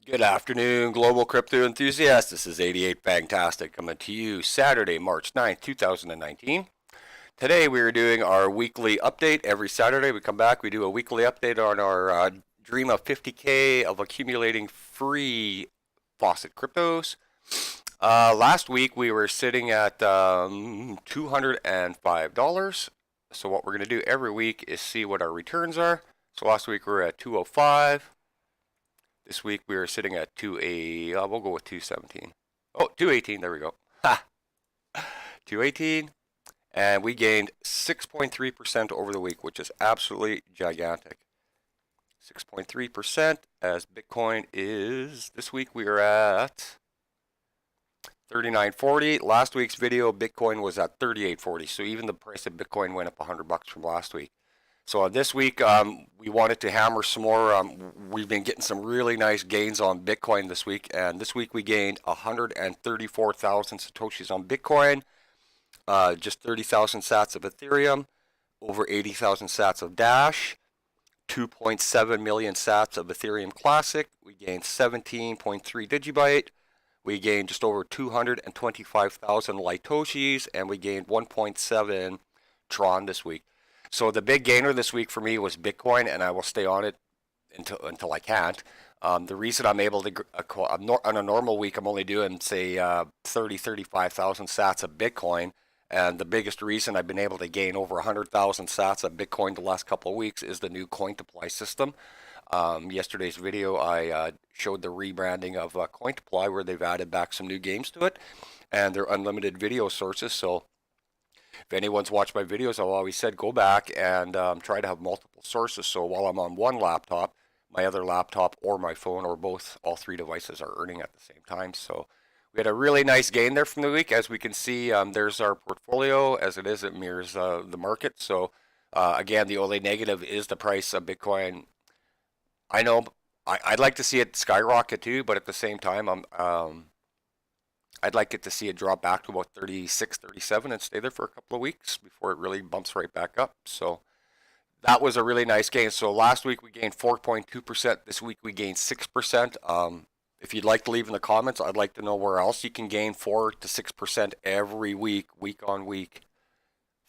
Good afternoon, global crypto enthusiasts. This is 88 Fantastic coming to you Saturday, March 9th, 2019. Today we are doing our weekly update. Every Saturday we come back, we do a weekly update on our dream of 50K of accumulating free Faucet cryptos. Last week we were sitting at $205. So what we're going to do every week is see what our returns are. So last week we were at 205. This week we are sitting at we'll go with 217. Oh, 218, there we go. Ha! 218. And we gained 6.3% over the week, which is absolutely gigantic. 6.3% as Bitcoin is, this week we are at 39.40. Last week's video, Bitcoin was at 38.40. So even the price of Bitcoin went up $100 from last week. So this week, we wanted to hammer some more. We've been getting some really nice gains on Bitcoin this week. And this week we gained 134,000 Satoshis on Bitcoin, just 30,000 sats of Ethereum, over 80,000 sats of Dash, 2.7 million sats of Ethereum Classic. We gained 17.3 Digibyte. We gained just over 225,000 Litoshis, and we gained 1.7 Tron this week. So the big gainer this week for me was Bitcoin, and I will stay on it until I can't. The reason I'm able to, on a normal week, I'm only doing, say, 35,000 sats of Bitcoin. And the biggest reason I've been able to gain over 100,000 sats of Bitcoin the last couple of weeks is the new Cointoply system. Yesterday's video, I showed the rebranding of Cointoply, where they've added back some new games to it. And they're unlimited video sources, so if anyone's watched my videos, I've always said go back and try to have multiple sources. So while I'm on one laptop, my other laptop or my phone or both, all three devices are earning at the same time. So we had a really nice gain there from the week. As we can see, there's our portfolio. As it is, it mirrors the market. So again, the only negative is the price of Bitcoin. I know I'd like to see it skyrocket too, but at the same time, I'd like it to see it drop back to about 36, 37 and stay there for a couple of weeks before it really bumps right back up. So that was a really nice gain. So last week we gained 4.2%. This week we gained 6%. If you'd like to leave in the comments, I'd like to know where else you can gain 4 to 6% every week, week on week,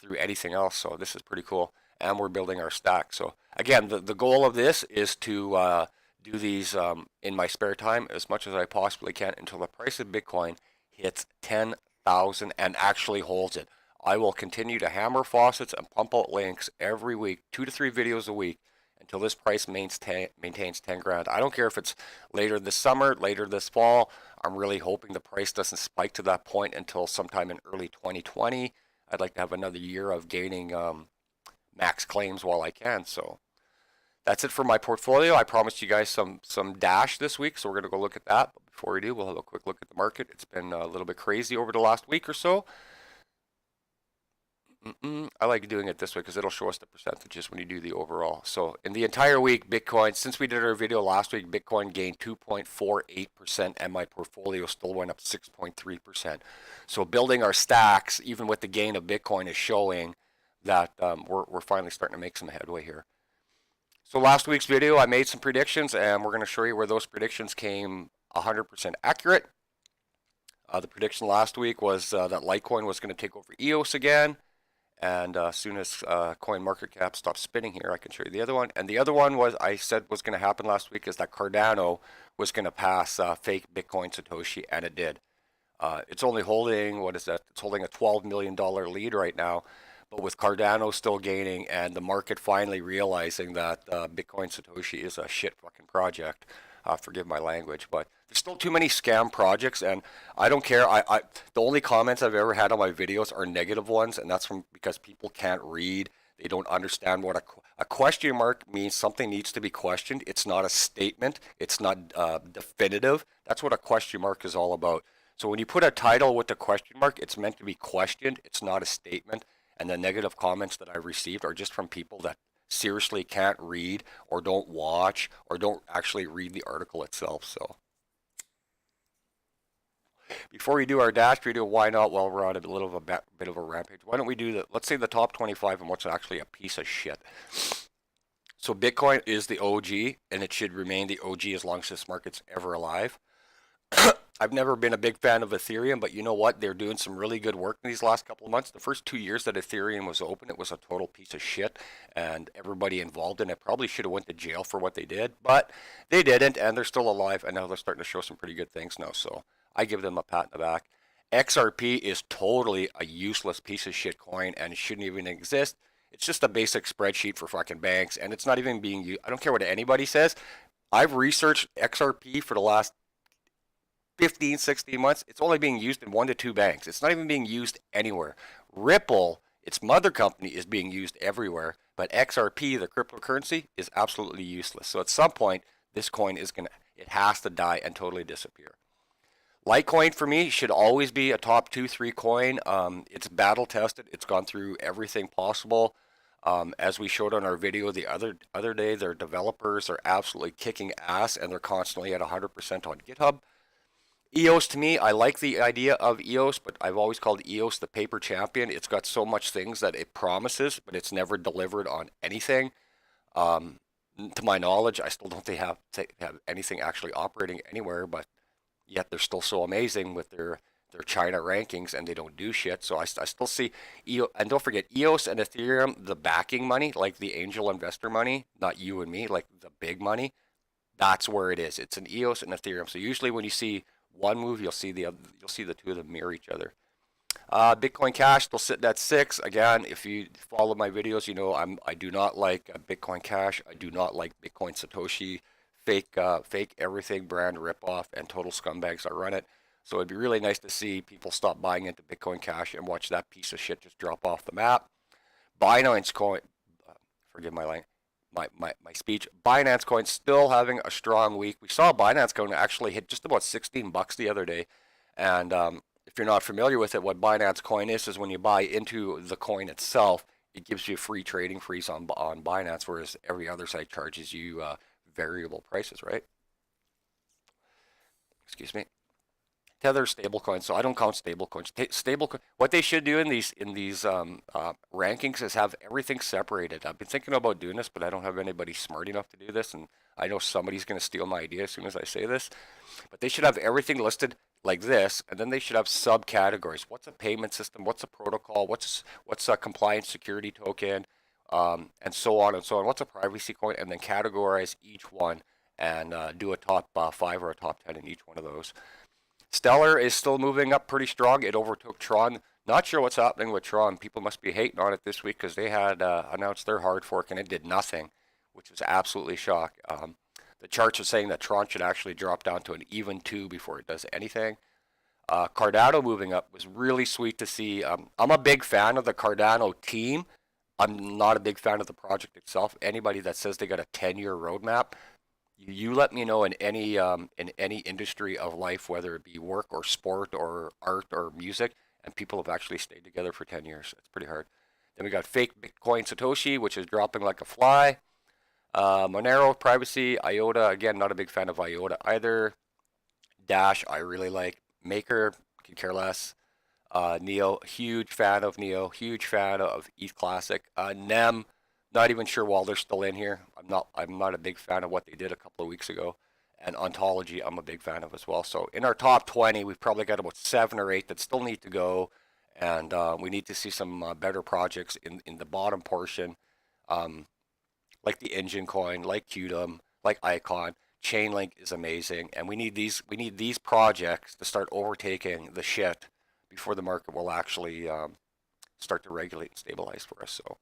through anything else. So this is pretty cool. And we're building our stack. So again, the goal of this is to do these in my spare time as much as I possibly can until the price of Bitcoin hits 10,000 and actually holds it. I will continue to hammer faucets and pump out links every week, 2 to 3 videos a week, until this price maintains 10 grand. I don't care if it's later this summer, later this fall. I'm really hoping the price doesn't spike to that point until sometime in early 2020. I'd like to have another year of gaining max claims while I can. So that's it for my portfolio. I promised you guys some Dash this week, so we're going to go look at that. But before we do, we'll have a quick look at the market. It's been a little bit crazy over the last week or so. I like doing it this way because it'll show us the percentages when you do the overall. So in the entire week, Bitcoin, since we did our video last week, Bitcoin gained 2.48% and my portfolio still went up 6.3%. So building our stacks, even with the gain of Bitcoin, is showing that we're finally starting to make some headway here. So last week's video, I made some predictions, and we're going to show you where those predictions came 100% accurate. The prediction last week was that Litecoin was going to take over EOS again, and as soon as CoinMarketCap stops spinning here, I can show you the other one. And the other one was I said was going to happen last week is that Cardano was going to pass fake Bitcoin Satoshi, and it did. It's only holding, what is that? It's holding a $12 million lead right now. But with Cardano still gaining and the market finally realizing that Bitcoin Satoshi is a shit fucking project, forgive my language, but there's still too many scam projects, and I don't care. The only comments I've ever had on my videos are negative ones, and that's because people can't read. They don't understand what a question mark means. Something needs to be questioned. It's not a statement. It's not definitive. That's what a question mark is all about. So when you put a title with a question mark, it's meant to be questioned. It's not a statement. And the negative comments that I've received are just from people that seriously can't read or don't watch or don't actually read the article itself. So before we do our Dash video, why not, while we're on a little of a bit of a rampage, why don't we do let's say the top 25 and what's actually a piece of shit. So Bitcoin is the OG, and it should remain the OG as long as this market's ever alive. I've never been a big fan of Ethereum, but you know what? They're doing some really good work in these last couple of months. The first 2 years that Ethereum was open, it was a total piece of shit, and everybody involved in it probably should have went to jail for what they did, but they didn't, and they're still alive, and now they're starting to show some pretty good things now. So I give them a pat in the back. XRP is totally a useless piece of shit coin, and it shouldn't even exist. It's just a basic spreadsheet for fucking banks, and it's not even being used. I don't care what anybody says. I've researched XRP for the last 15, 16 months. It's only being used in 1 to 2 banks. It's not even being used anywhere. Ripple, its mother company, is being used everywhere, but XRP, the cryptocurrency, is absolutely useless. So at some point, this coin is it has to die and totally disappear. Litecoin for me should always be a top 2, 3 coin. It's battle tested. It's gone through everything possible. As we showed on our video the other day, their developers are absolutely kicking ass, and they're constantly at 100% on GitHub. EOS, to me, I like the idea of EOS, but I've always called EOS the paper champion. It's got so much things that it promises, but it's never delivered on anything. To my knowledge, I still don't think have anything actually operating anywhere, but yet they're still so amazing with their China rankings, and they don't do shit. So I still see EOS, and don't forget EOS and Ethereum, the backing money, like the angel investor money, not you and me, like the big money. That's where it is. It's an EOS and Ethereum. So usually when you see one move, you'll see the other, you'll see the two of them mirror each other. Bitcoin Cash still sitting at 6. Again, if you follow my videos, you know I do not like Bitcoin Cash. I do not like Bitcoin Satoshi. Fake everything brand ripoff and total scumbags that run it. So it'd be really nice to see people stop buying into Bitcoin Cash and watch that piece of shit just drop off the map. Binance Coin, forgive my line, my speech. Binance Coin still having a strong week. We saw Binance Coin actually hit just about $16 the other day, and if you're not familiar with it, what Binance Coin is when you buy into the coin itself, it gives you free trading fees on Binance, whereas every other site charges you variable prices, right? Excuse me. Tether stablecoins. So I don't count stablecoins. Stablecoin. What they should do in these rankings is have everything separated. I've been thinking about doing this, but I don't have anybody smart enough to do this, and I know somebody's going to steal my idea as soon as I say this. But they should have everything listed like this, and then they should have subcategories. What's a payment system? What's a protocol? What's a compliance security token? And so on and so on. What's a privacy coin? And then categorize each one and do a top 5 or a top 10 in each one of those. Stellar is still moving up pretty strong. It overtook Tron. Not sure what's happening with Tron. People must be hating on it this week because they had announced their hard fork and it did nothing, which was absolutely shock. The charts are saying that Tron should actually drop down to an even 2 before it does anything. Cardano moving up was really sweet to see. I'm a big fan of the Cardano team. I'm not a big fan of the project itself. Anybody that says they got a 10-year roadmap, you let me know in any industry of life, whether it be work or sport or art or music, and people have actually stayed together for 10 years. It's pretty hard. Then we got fake Bitcoin Satoshi, which is dropping like a fly. Monero, privacy, IOTA, again, not a big fan of IOTA either. Dash, I really like. Maker, could care less. Neo, huge fan of Neo, huge fan of ETH Classic. Nem, not even sure why they're still in here. I'm not a big fan of what they did a couple of weeks ago. And Ontology, I'm a big fan of as well. So in our top 20, we've probably got about 7 or 8 that still need to go, and we need to see some better projects in the bottom portion, like the Engine Coin, like Qtum, like Icon. Chainlink is amazing, and we need these projects to start overtaking the shit before the market will actually start to regulate and stabilize for us. So.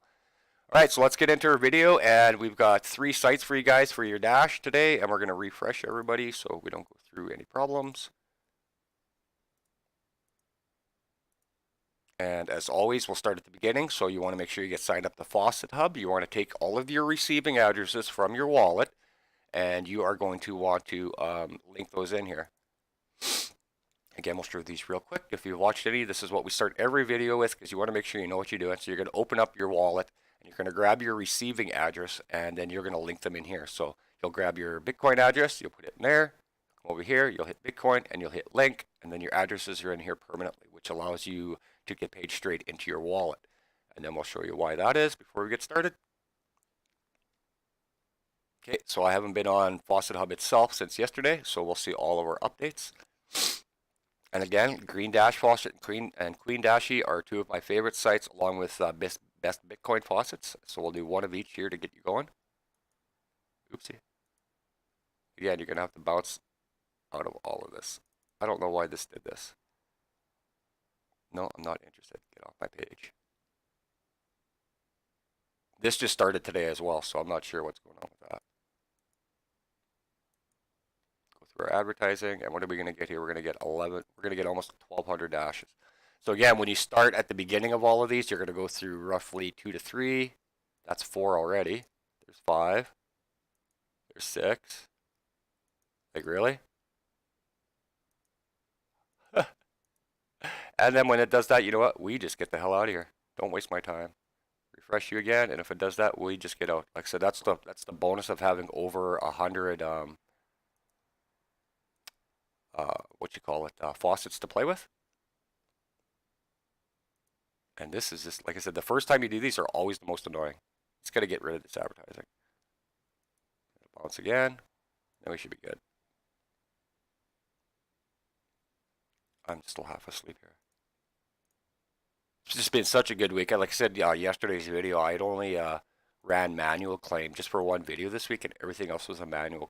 All right, so let's get into our video, and we've got 3 sites for you guys for your Dash today, and we're going to refresh everybody so we don't go through any problems. And as always, we'll start at the beginning, so you want to make sure you get signed up to Faucet Hub. You want to take all of your receiving addresses from your wallet, and you are going to want to link those in here. Again, we'll show these real quick. If you've watched any, this is what we start every video with because you want to make sure you know what you're doing. So you're going to open up your wallet, and you're going to grab your receiving address, and then you're going to link them in here. So you'll grab your Bitcoin address, you'll put it in there, come over here, you'll hit Bitcoin, and you'll hit link, and then your addresses are in here permanently, which allows you to get paid straight into your wallet. And then we'll show you why that is before we get started. Okay, so I haven't been on Faucet Hub itself since yesterday, so we'll see all of our updates. And again, Green Dash Faucet and Queen Dashi are two of my favorite sites, along with best Bitcoin faucets. So we'll do one of each here to get you going. Oopsie. Again, you're gonna have to bounce out of all of this. I don't know why this did this. No, I'm not interested. Get off my page. This just started today as well, so I'm not sure what's going on with that. Go through our advertising, and what are we going to get here? We're going to get 11. We're going to get almost 1,200 dashes. So again, when you start at the beginning of all of these, you're going to go through roughly 2 to 3. That's 4 already. There's 5. There's 6. Like, really? And then when it does that, you know what? We just get the hell out of here. Don't waste my time. Refresh you again, and if it does that, we just get out. Like I said, that's the bonus of having over 100 what you call it, faucets to play with. And this is just, like I said, the first time you do these are always the most annoying. It's got to get rid of this advertising. Bounce again, then we should be good. I'm still half asleep here. It's just been such a good week. Like I said, yesterday's video, I'd only ran manual claim just for one video this week, and everything else was a manual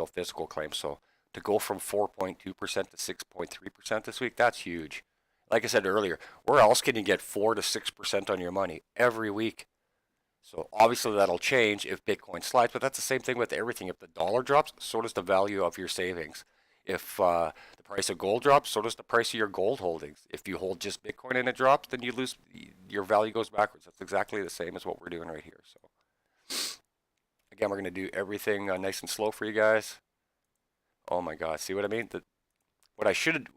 physical claim. So to go from 4.2% to 6.3% this week, that's huge. Like I said earlier, where else can you get 4 to 6% on your money every week? So obviously that'll change if Bitcoin slides, but that's the same thing with everything. If the dollar drops, so does the value of your savings. If the price of gold drops, so does the price of your gold holdings. If you hold just Bitcoin and it drops, then you lose, your value goes backwards. That's exactly the same as what we're doing right here. So again, we're going to do everything nice and slow for you guys. Oh my God, see what I mean? What I should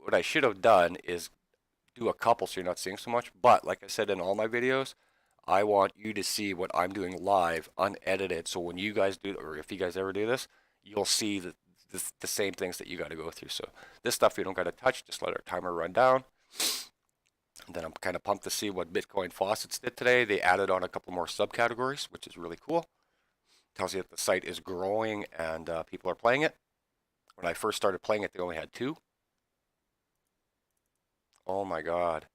have done is do a couple so you're not seeing so much. But like I said in all my videos, I want you to see what I'm doing live, unedited. So when you guys do, or if you guys ever do this, you'll see the same things that you got to go through. So this stuff you don't got to touch. Just let our timer run down. And then I'm kind of pumped to see what Bitcoin faucets did today. They added on a couple more subcategories, which is really cool. Tells you that the site is growing and people are playing it. When I first started playing it, they only had 2. Oh my God.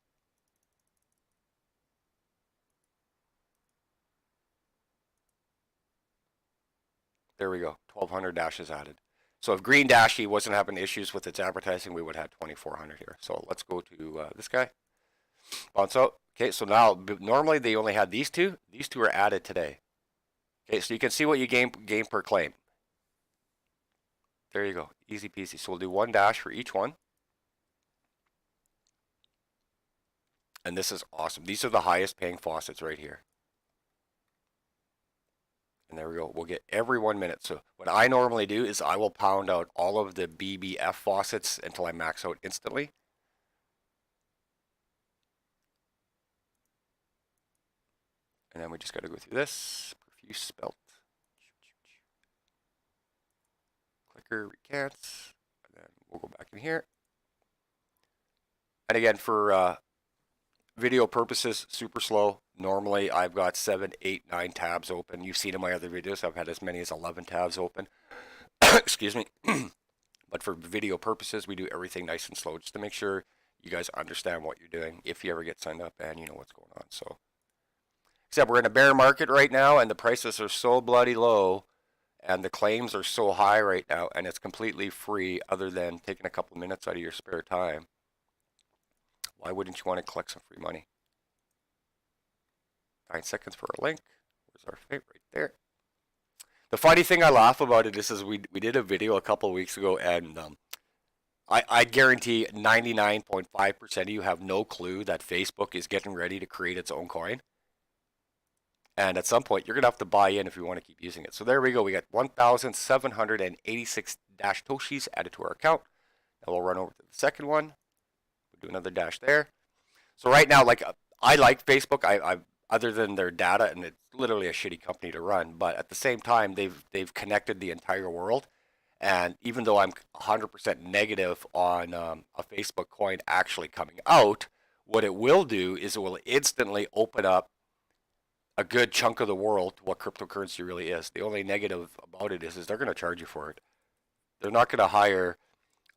There we go. 1,200 dashes added. So if Green Dashi wasn't having issues with its advertising, we would have 2,400 here. So let's go to this guy. Bounce out. Okay, so now normally they only had these two. These two are added today. Okay, so you can see what you gain per claim. There you go. Easy peasy. So we'll do 1 dash for each one. And this is awesome. These are the highest paying faucets right here. And there we go. We'll get every 1 minute. So what I normally do is I will pound out all of the BBF faucets until I max out instantly. And then we just got to go through this. Profuse spelt. Clicker recants. And then we'll go back in here. And again, for video purposes, super slow. Normally, I've got 7, 8, 9 tabs open. You've seen in my other videos, I've had as many as 11 tabs open. Excuse me. But for video purposes, we do everything nice and slow just to make sure you guys understand what you're doing if you ever get signed up and you know what's going on. So, except we're in a bear market right now, and the prices are so bloody low, and the claims are so high right now, and it's completely free other than taking a couple minutes out of your spare time. Why wouldn't you want to collect some free money? 9 seconds for a link. Where's our favorite? Right there. The funny thing I laugh about it is we did a video a couple of weeks ago, and I guarantee 99.5% of you have no clue that Facebook is getting ready to create its own coin. And at some point, you're going to have to buy in if you want to keep using it. So there we go. We got 1,786 dash Toshis added to our account. Now we'll run over to the second one. We'll do another dash there. So right now, like I like Facebook. I other than their data, and it's literally a shitty company to run. But at the same time, they've connected the entire world. And even though I'm 100% negative on a Facebook coin actually coming out, what it will do is it will instantly open up a good chunk of the world what cryptocurrency really is. The only negative about it is they're going to charge you for it. They're not going to hire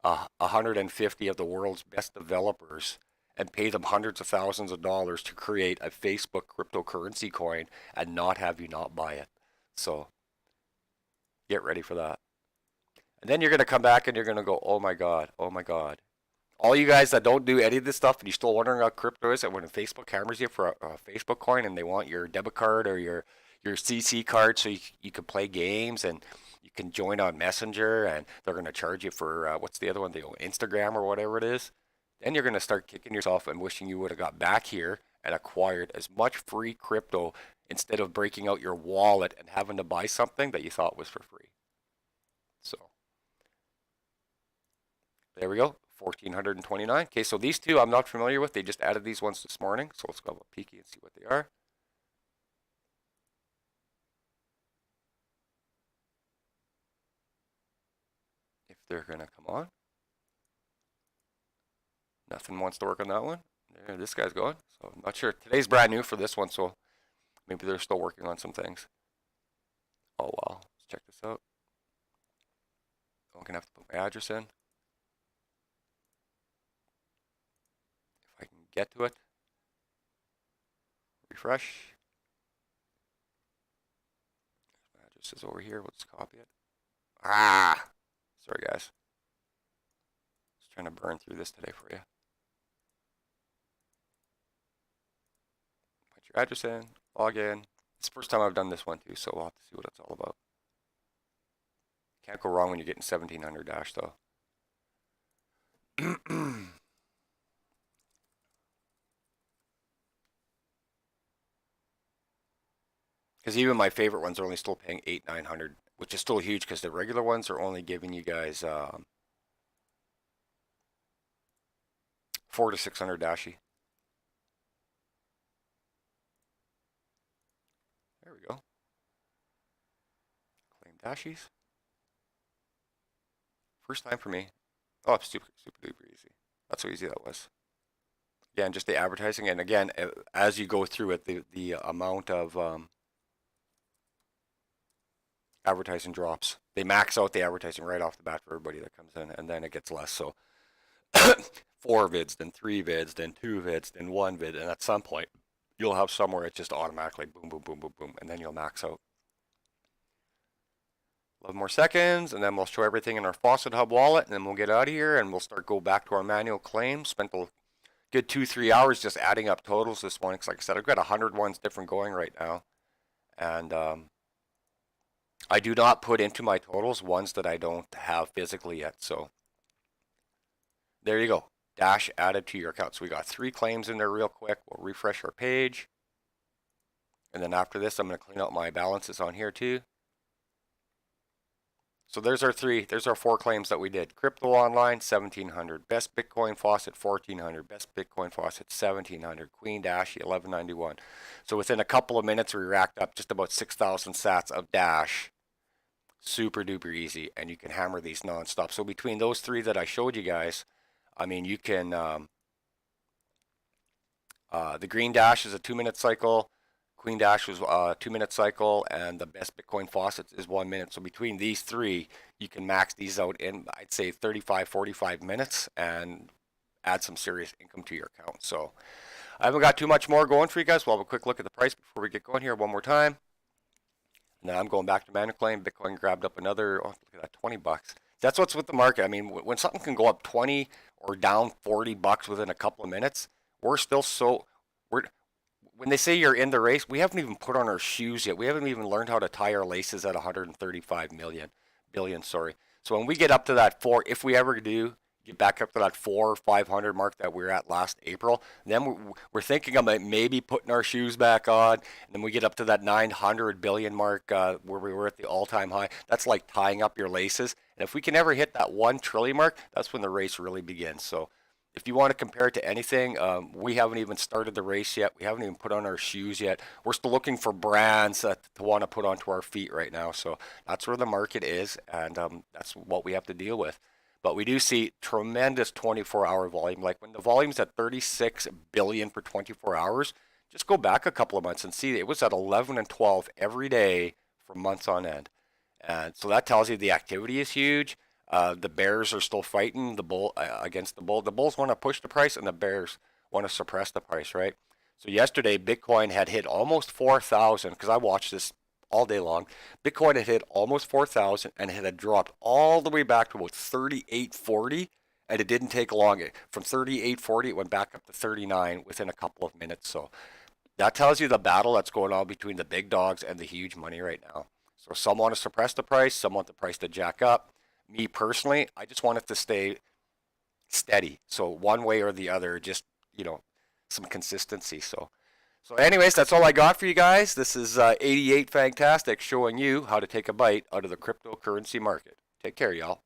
150 of the world's best developers and pay them hundreds of thousands of dollars to create a Facebook cryptocurrency coin and not have you not buy it. So get ready for that. And then you're going to come back and you're going to go, oh my God, oh my God. All you guys that don't do any of this stuff and you're still wondering how crypto is, and when Facebook hammers you for a Facebook coin and they want your debit card or your CC card so you can play games and you can join on Messenger and they're going to charge you for what's the other one? Instagram or whatever it is. Then you're going to start kicking yourself and wishing you would have got back here and acquired as much free crypto instead of breaking out your wallet and having to buy something that you thought was for free. So there we go. 1429. Okay, so these two I'm not familiar with. They just added these ones this morning. So let's go have a peeky and see what they are. If they're going to come on. Nothing wants to work on that one. There, this guy's going. So I'm not sure. Today's brand new for this one, so maybe they're still working on some things. Oh, wow. Let's check this out. I'm going to have to put my address in. If I can get to it. Refresh. My address is over here. We'll just copy it. Ah! Sorry, guys. Just trying to burn through this today for you. Put your address in. Log in. It's the first time I've done this one, too, so we'll have to see what it's all about. Can't go wrong when you're getting 1700 dash, though. Because even my favorite ones are only still paying 800-900, which is still huge because the regular ones are only giving you guys 400 to 600 dashi. There we go. Claim dashies. First time for me. Oh, it's super duper easy. That's how easy that was. Again, just the advertising, and again, as you go through it, the amount of advertising drops. They max out the advertising right off the bat for everybody that comes in, and then it gets less. So 4 vids, then 3 vids, then 2 vids, then 1 vid, and at some point you'll have somewhere it's just automatically boom, boom, boom, boom, boom, and then you'll max out. 11 more seconds, and then we'll show everything in our Faucet Hub wallet, and then we'll get out of here, and we'll go back to our manual claims. Spent a good 2-3 hours just adding up totals this morning. Because like I said, I've got 100 ones different going right now, and I do not put into my totals ones that I don't have physically yet. So there you go. Dash added to your account. So we got 3 claims in there real quick. We'll refresh our page. And then after this, I'm going to clean out my balances on here too. So there's our 4 claims that we did. Crypto Online, 1700. Best Bitcoin Faucet, 1400. Best Bitcoin Faucet, 1700. Queen Dash, 1191. So within a couple of minutes, we racked up just about 6,000 sats of Dash. Super duper easy, and you can hammer these nonstop. So between those 3 that I showed you guys, I mean, you can, the Green Dash is a 2-minute cycle. Queen Dash was a 2-minute cycle, and the Best Bitcoin Faucets is 1 minute. So between these 3, you can max these out in, I'd say, 35-45 minutes and add some serious income to your account. So I haven't got too much more going for you guys. We'll have a quick look at the price before we get going here one more time. And then I'm going back to manual claim. Bitcoin grabbed up another, oh, look at that, 20 bucks. That's what's with the market. I mean, when something can go up 20 or down 40 bucks within a couple of minutes, we're still when they say you're in the race, we haven't even put on our shoes yet. We haven't even learned how to tie our laces at 135 billion, sorry. So when we get up to that 4, if we ever do get back up to that 400 or 500 mark that we were at last April, then we're thinking about maybe putting our shoes back on, and then we get up to that 900 billion mark where we were at the all-time high. That's like tying up your laces. And if we can ever hit that 1 trillion mark, that's when the race really begins. So if you want to compare it to anything, we haven't even started the race yet. We haven't even put on our shoes yet. We're still looking for brands to want to put onto our feet right now. So that's where the market is, and that's what we have to deal with. But we do see tremendous 24-hour volume. Like when the volume's at 36 billion for 24 hours, just go back a couple of months and see it was at 11 and 12 every day for months on end. And so that tells you the activity is huge. The bears are still fighting the bull against the bull. The bulls want to push the price, and the bears want to suppress the price, right? So yesterday, Bitcoin had hit almost 4,000 because I watched this all day long. Bitcoin had hit almost 4,000 and it had dropped all the way back to about 38.40, and it didn't take long. From 38.40, it went back up to 39 within a couple of minutes. So that tells you the battle that's going on between the big dogs and the huge money right now. So some want to suppress the price, some want the price to jack up. Me personally, I just want it to stay steady. So one way or the other, just, some consistency. So anyways, that's all I got for you guys. This is 88 Fantastic showing you how to take a bite out of the cryptocurrency market. Take care, y'all.